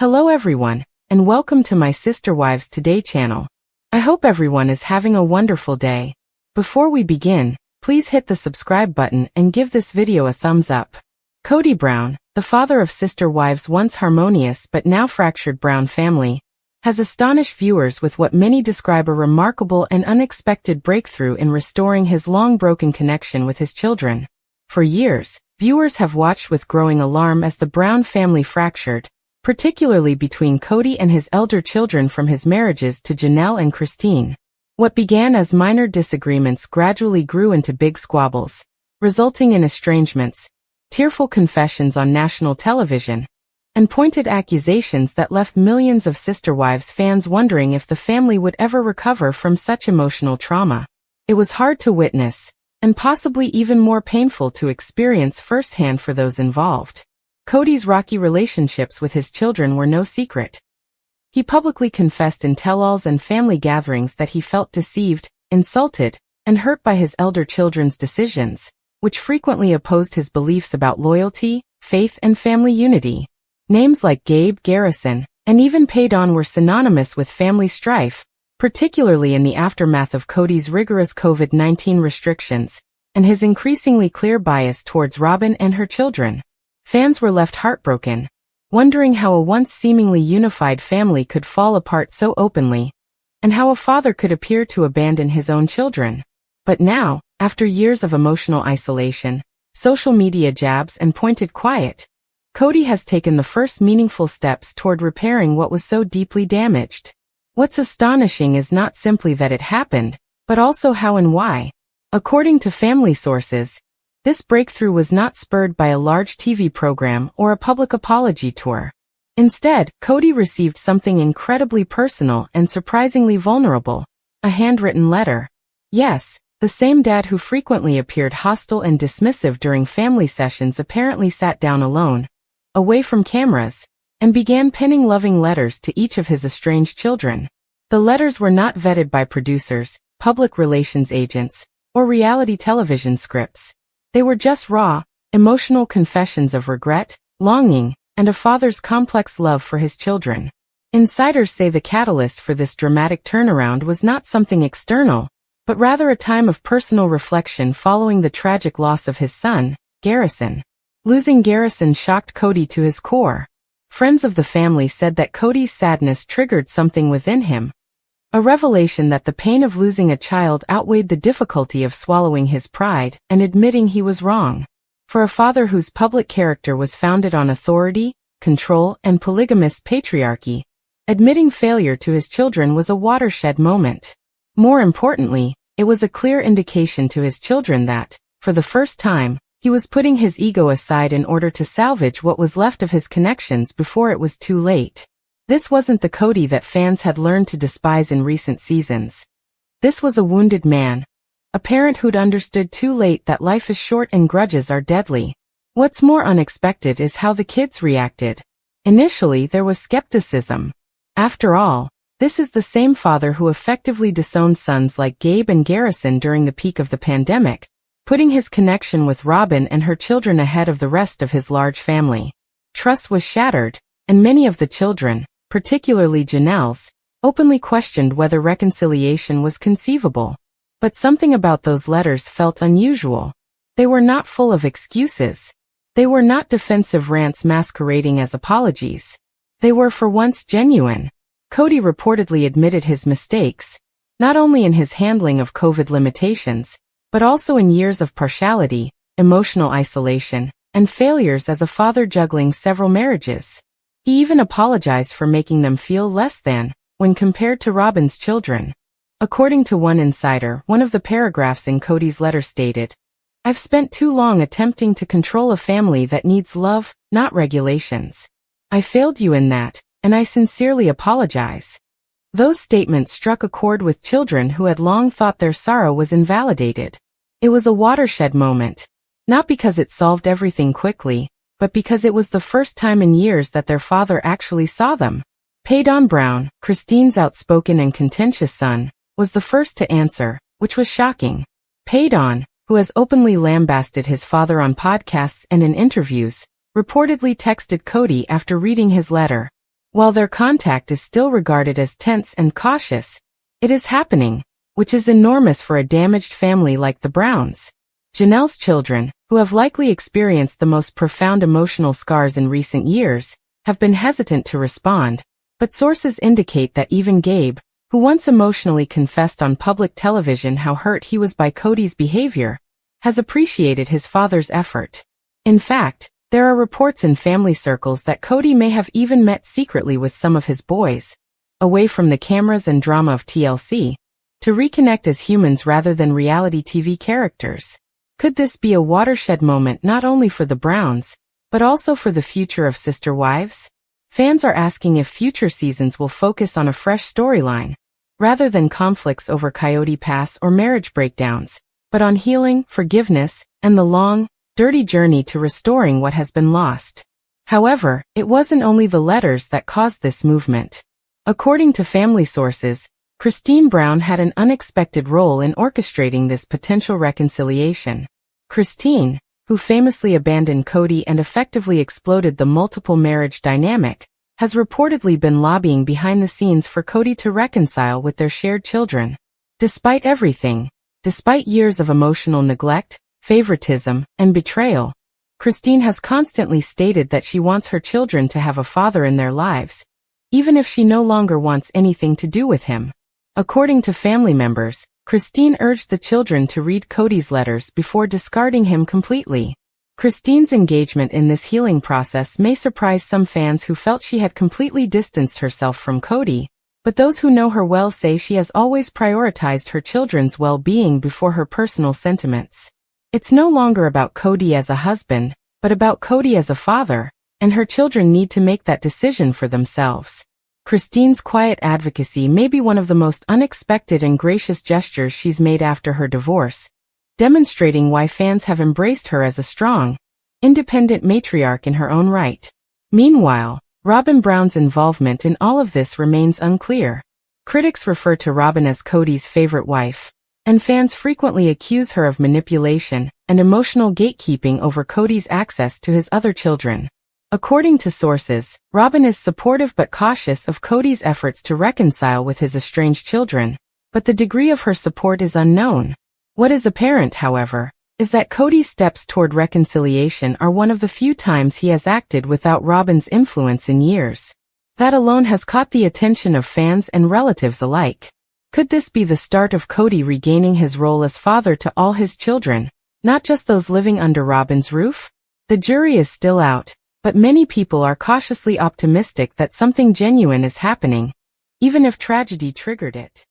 Hello everyone, and welcome to my Sister Wives Today channel. I hope everyone is having a wonderful day. Before we begin, please hit the subscribe button and give this video a thumbs up. Kody Brown, the father of Sister Wives' once harmonious but now fractured Brown family, has astonished viewers with what many describe a remarkable and unexpected breakthrough in restoring his long-broken connection with his children. For years, viewers have watched with growing alarm as the Brown family fractured, particularly between Kody and his elder children from his marriages to Janelle and Christine. What began as minor disagreements gradually grew into big squabbles, resulting in estrangements, tearful confessions on national television, and pointed accusations that left millions of Sister Wives fans wondering if the family would ever recover from such emotional trauma. It was hard to witness, and possibly even more painful to experience firsthand for those involved. Kody's rocky relationships with his children were no secret. He publicly confessed in tell-alls and family gatherings that he felt deceived, insulted, and hurt by his elder children's decisions, which frequently opposed his beliefs about loyalty, faith, and family unity. Names like Gabe, Garrison, and even Paydon were synonymous with family strife, particularly in the aftermath of Kody's rigorous COVID-19 restrictions, and his increasingly clear bias towards Robyn and her children. Fans were left heartbroken, wondering how a once seemingly unified family could fall apart so openly, and how a father could appear to abandon his own children. But now, after years of emotional isolation, social media jabs, and pointed quiet, Kody has taken the first meaningful steps toward repairing what was so deeply damaged. What's astonishing is not simply that it happened, but also how and why. According to family sources, this breakthrough was not spurred by a large TV program or a public apology tour. Instead, Kody received something incredibly personal and surprisingly vulnerable: a handwritten letter. Yes, the same dad who frequently appeared hostile and dismissive during family sessions apparently sat down alone, away from cameras, and began penning loving letters to each of his estranged children. The letters were not vetted by producers, public relations agents, or reality television scripts. They were just raw, emotional confessions of regret, longing, and a father's complex love for his children. Insiders say the catalyst for this dramatic turnaround was not something external, but rather a time of personal reflection following the tragic loss of his son, Garrison. Losing Garrison shocked Kody to his core. Friends of the family said that Kody's sadness triggered something within him, a revelation that the pain of losing a child outweighed the difficulty of swallowing his pride and admitting he was wrong. For a father whose public character was founded on authority, control, and polygamous patriarchy, admitting failure to his children was a watershed moment. More importantly, it was a clear indication to his children that, for the first time, he was putting his ego aside in order to salvage what was left of his connections before it was too late. This wasn't the Kody that fans had learned to despise in recent seasons. This was a wounded man, a parent who'd understood too late that life is short and grudges are deadly. What's more unexpected is how the kids reacted. Initially, there was skepticism. After all, this is the same father who effectively disowned sons like Gabe and Garrison during the peak of the pandemic, putting his connection with Robyn and her children ahead of the rest of his large family. Trust was shattered, and many of the children, particularly Janelle's, openly questioned whether reconciliation was conceivable. But something about those letters felt unusual. They were not full of excuses. They were not defensive rants masquerading as apologies. They were for once genuine. Kody reportedly admitted his mistakes, not only in his handling of COVID limitations, but also in years of partiality, emotional isolation, and failures as a father juggling several marriages. He even apologized for making them feel less than, when compared to Robyn's children. According to one insider, one of the paragraphs in Kody's letter stated, "I've spent too long attempting to control a family that needs love, not regulations. I failed you in that, and I sincerely apologize." Those statements struck a chord with children who had long thought their sorrow was invalidated. It was a watershed moment, not because it solved everything quickly, but because it was the first time in years that their father actually saw them. Paydon Brown, Christine's outspoken and contentious son, was the first to answer, which was shocking. Paydon, who has openly lambasted his father on podcasts and in interviews, reportedly texted Kody after reading his letter, While their contact is still regarded as tense and cautious, it is happening, which is enormous for a damaged family like the Browns. Janelle's children, who have likely experienced the most profound emotional scars in recent years, have been hesitant to respond, but sources indicate that even Gabe, who once emotionally confessed on public television how hurt he was by Kody's behavior, has appreciated his father's effort. In fact, there are reports in family circles that Kody may have even met secretly with some of his boys, away from the cameras and drama of TLC, to reconnect as humans rather than reality TV characters. Could this be a watershed moment not only for the Browns, but also for the future of Sister Wives? Fans are asking if future seasons will focus on a fresh storyline, rather than conflicts over Coyote Pass or marriage breakdowns, but on healing, forgiveness, and the long, dirty journey to restoring what has been lost. However, it wasn't only the letters that caused this movement. According to family sources, Christine Brown had an unexpected role in orchestrating this potential reconciliation. Christine, who famously abandoned Kody and effectively exploded the multiple marriage dynamic, has reportedly been lobbying behind the scenes for Kody to reconcile with their shared children. Despite everything, despite years of emotional neglect, favoritism, and betrayal, Christine has constantly stated that she wants her children to have a father in their lives, even if she no longer wants anything to do with him. According to family members, Christine urged the children to read Kody's letters before discarding him completely. Christine's engagement in this healing process may surprise some fans who felt she had completely distanced herself from Kody, but those who know her well say she has always prioritized her children's well-being before her personal sentiments. It's no longer about Kody as a husband, but about Kody as a father, and her children need to make that decision for themselves. Christine's quiet advocacy may be one of the most unexpected and gracious gestures she's made after her divorce, demonstrating why fans have embraced her as a strong, independent matriarch in her own right. Meanwhile, Robyn Brown's involvement in all of this remains unclear. Critics refer to Robyn as Kody's favorite wife, and fans frequently accuse her of manipulation and emotional gatekeeping over Kody's access to his other children. According to sources, Robyn is supportive but cautious of Kody's efforts to reconcile with his estranged children, but the degree of her support is unknown. What is apparent, however, is that Kody's steps toward reconciliation are one of the few times he has acted without Robyn's influence in years. That alone has caught the attention of fans and relatives alike. Could this be the start of Kody regaining his role as father to all his children, not just those living under Robyn's roof? The jury is still out, but many people are cautiously optimistic that something genuine is happening, even if tragedy triggered it.